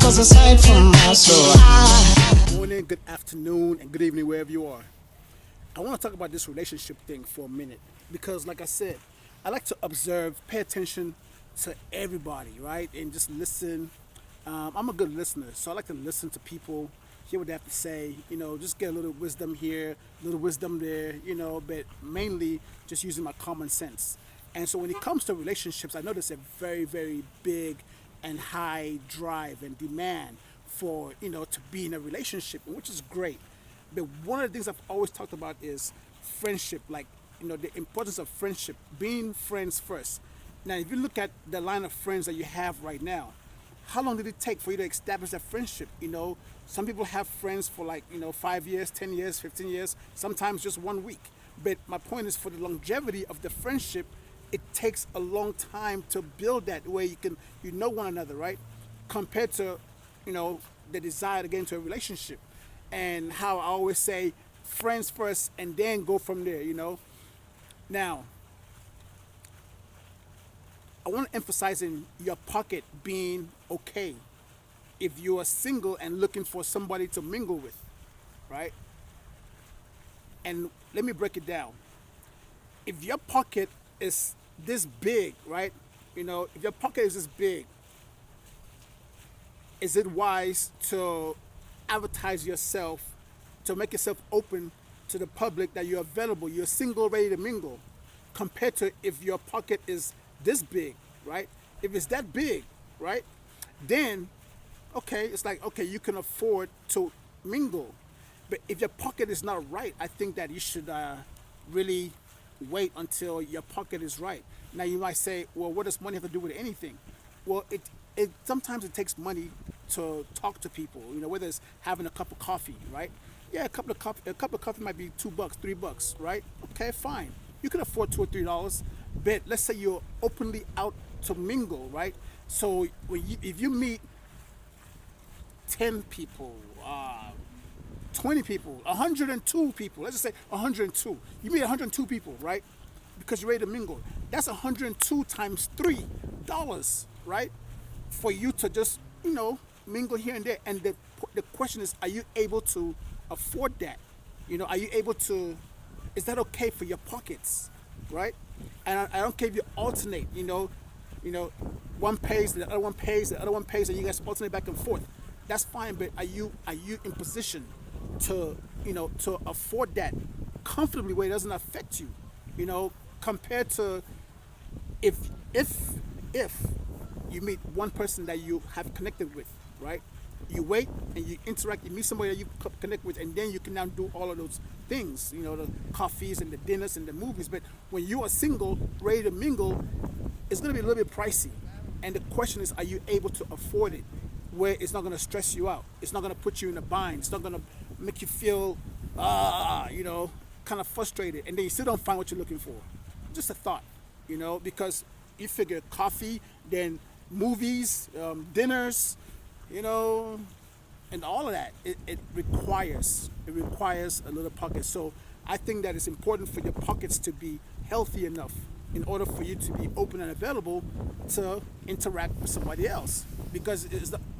was aside from us. So Good morning, good afternoon, and good evening wherever you are. I want to talk about this relationship thing for a minute because, like I said, I like to observe, pay attention to everybody, right? And just listen. I'm a good listener, so I like to listen to people, hear what they have to say, just get a little wisdom here, a little wisdom there, but mainly just using my common sense. And so when it comes to relationships, I know there's a very, very big and high drive and demand for, to be in a relationship, which is great. But one of the things I've always talked about is friendship, like, the importance of friendship, being friends first. Now, if you look at the line of friends that you have right now, how long did it take for you to establish that friendship? Some people have friends for 5 years, 10 years, 15 years, sometimes just 1 week. But my point is for the longevity of the friendship, it takes a long time to build that way you know one another, right? Compared to, the desire to get into a relationship. And how I always say friends first and then go from there. Now, I want to emphasize in your pocket being okay if you are single and looking for somebody to mingle with, right? And let me break it down. If your pocket is this big, right? If your pocket is this big, is it wise to advertise yourself, to make yourself open to the public that you're available, you're single, ready to mingle, compared to if your pocket is this big, right? If it's that big, right, then okay, it's like, okay, you can afford to mingle. But if your pocket is not right, I think that you should really wait until your pocket is right. Now you might say, well, what does money have to do with anything? Well, it sometimes it takes money to talk to people. Whether it's having a cup of coffee, right? Yeah, a cup of coffee might be $2, $3, right? Okay, fine. You can afford $2 or $3, but let's say you're openly out to mingle, right? So if you meet 10 people, 20 people, 102 people, let's just say 102. You meet 102 people, right? Because you're ready to mingle. That's 102 times $3, right? For you to just, mingle here and there. And the question is, are you able to afford that? Are you able to, is that okay for your pockets, right? And I don't care if you alternate, one pays, the other one pays, the other one pays, and you guys alternate back and forth. That's fine, but are you in position to, to afford that comfortably where it doesn't affect you, compared to if you meet one person that you have connected with, right? You wait and you interact, you meet somebody that you connect with, and then you can now do all of those things, the coffees and the dinners and the movies. But when you are single, ready to mingle, it's going to be a little bit pricey. And the question is, are you able to afford it where it's not going to stress you out? It's not going to put you in a bind. It's not going to make you feel, kind of frustrated. And then you still don't find what you're looking for. Just a thought, because you figure coffee, then movies, dinners, and all of that, it requires a little pocket. So I think that it's important for your pockets to be healthy enough in order for you to be open and available to interact with somebody else, because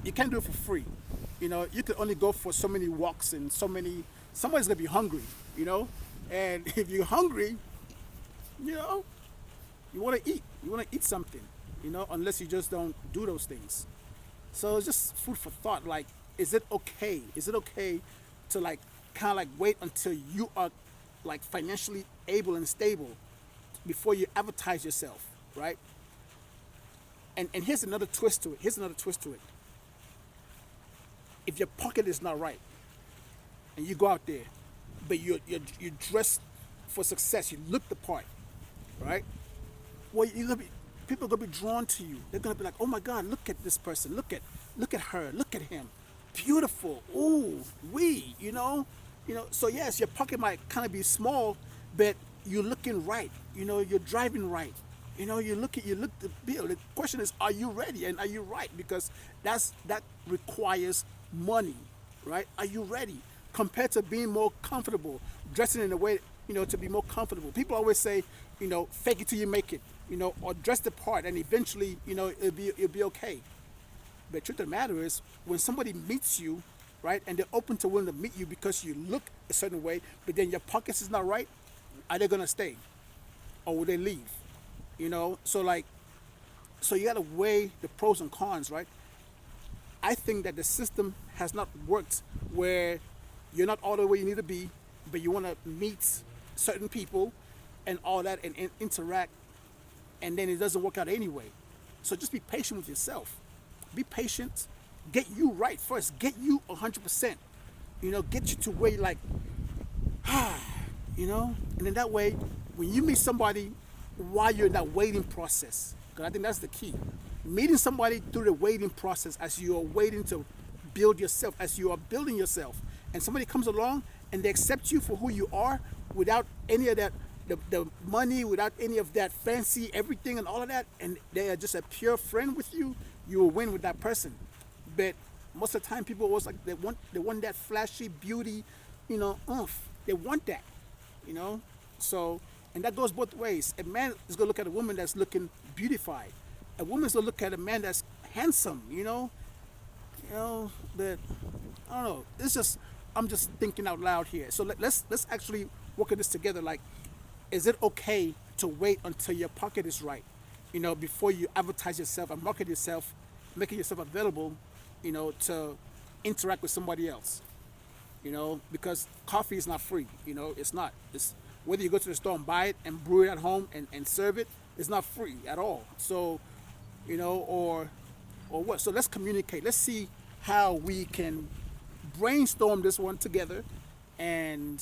you can't do it for free. You can only go for so many walks and somebody's gonna be hungry, and if you're hungry, you want to eat something, unless you just don't do those things. So it's just food for thought. Like, is it okay to kind of wait until you are financially able and stable before you advertise yourself, right? And here's another twist to it. If your pocket is not right and you go out there, but you're dressed for success, you look the part, right? Well, people are gonna be drawn to you. They're gonna be like, oh my God, look at this person, look at her, look at him, beautiful. Ooh, So yes, your pocket might kind of be small, but you're looking right. You're driving right. You look the bill. The question is, are you ready and are you right? Because that requires money, right? Are you ready? Compared to being more comfortable, dressing in a way, to be more comfortable. People always say, fake it till you make it, or dress the part, and eventually, it'll be okay. But truth of the matter is, when somebody meets you, right, and they're open to willing to meet you because you look a certain way, but then your pockets is not right, are they gonna stay or will they leave? So like, so you gotta weigh the pros and cons, right? I think that the system has not worked where you're not all the way you need to be, but you want to meet certain people and all that and interact, and then it doesn't work out anyway. So just be patient with yourself. Be patient. Get you right first. Get you 100%. Get you to where you're like, and then that way, when you meet somebody while you're in that waiting process, because I think that's the key. Meeting somebody through the waiting process as you are waiting to build yourself, as you are building yourself, and somebody comes along and they accept you for who you are without any of that, the money, without any of that fancy everything and all of that, and they are just a pure friend with you, you will win with that person. But most of the time, people always like they want that flashy beauty, oomph. They want that, you know. So, and that goes both ways. A man is gonna look at a woman that's looking beautified. A woman's gonna look at a man that's handsome, That I don't know. It's just I'm just thinking out loud here. So let's actually work at this together. Like, is it okay to wait until your pocket is right, before you advertise yourself and market yourself, making yourself available, to interact with somebody else, because coffee is not free, it's not. It's whether you go to the store and buy it and brew it at home and serve it, it's not free at all. So, or what? So let's communicate. Let's see how we can brainstorm this one together and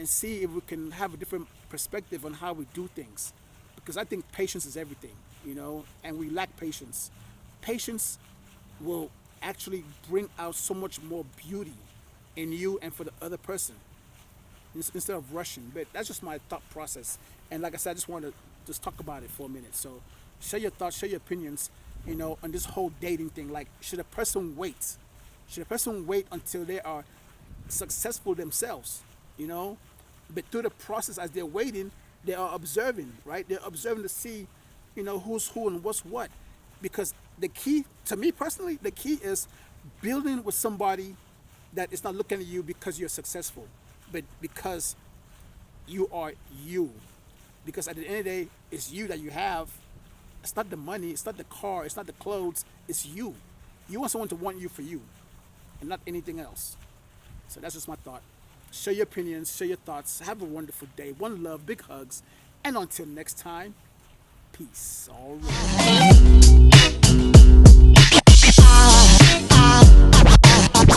see if we can have a different perspective on how we do things. Because I think patience is everything, and we lack patience. Patience will actually bring out so much more beauty in you and for the other person instead of rushing. But that's just my thought process. And like I said, I just want to just talk about it for a minute. So share your thoughts, share your opinions, on this whole dating thing. Like, should a person wait? Should a person wait until they are successful themselves, But through the process, as they're waiting, they are observing, right? They're observing to see, who's who and what's what. Because the key, to me personally, the key is building with somebody that is not looking at you because you're successful, but because you are you. Because at the end of the day, it's you that you have. It's not the money, it's not the car, it's not the clothes, it's you. You want someone to want you for you and not anything else. So that's just my thought. Share your opinions, share your thoughts. Have a wonderful day. One love, big hugs. And until next time, peace. All right.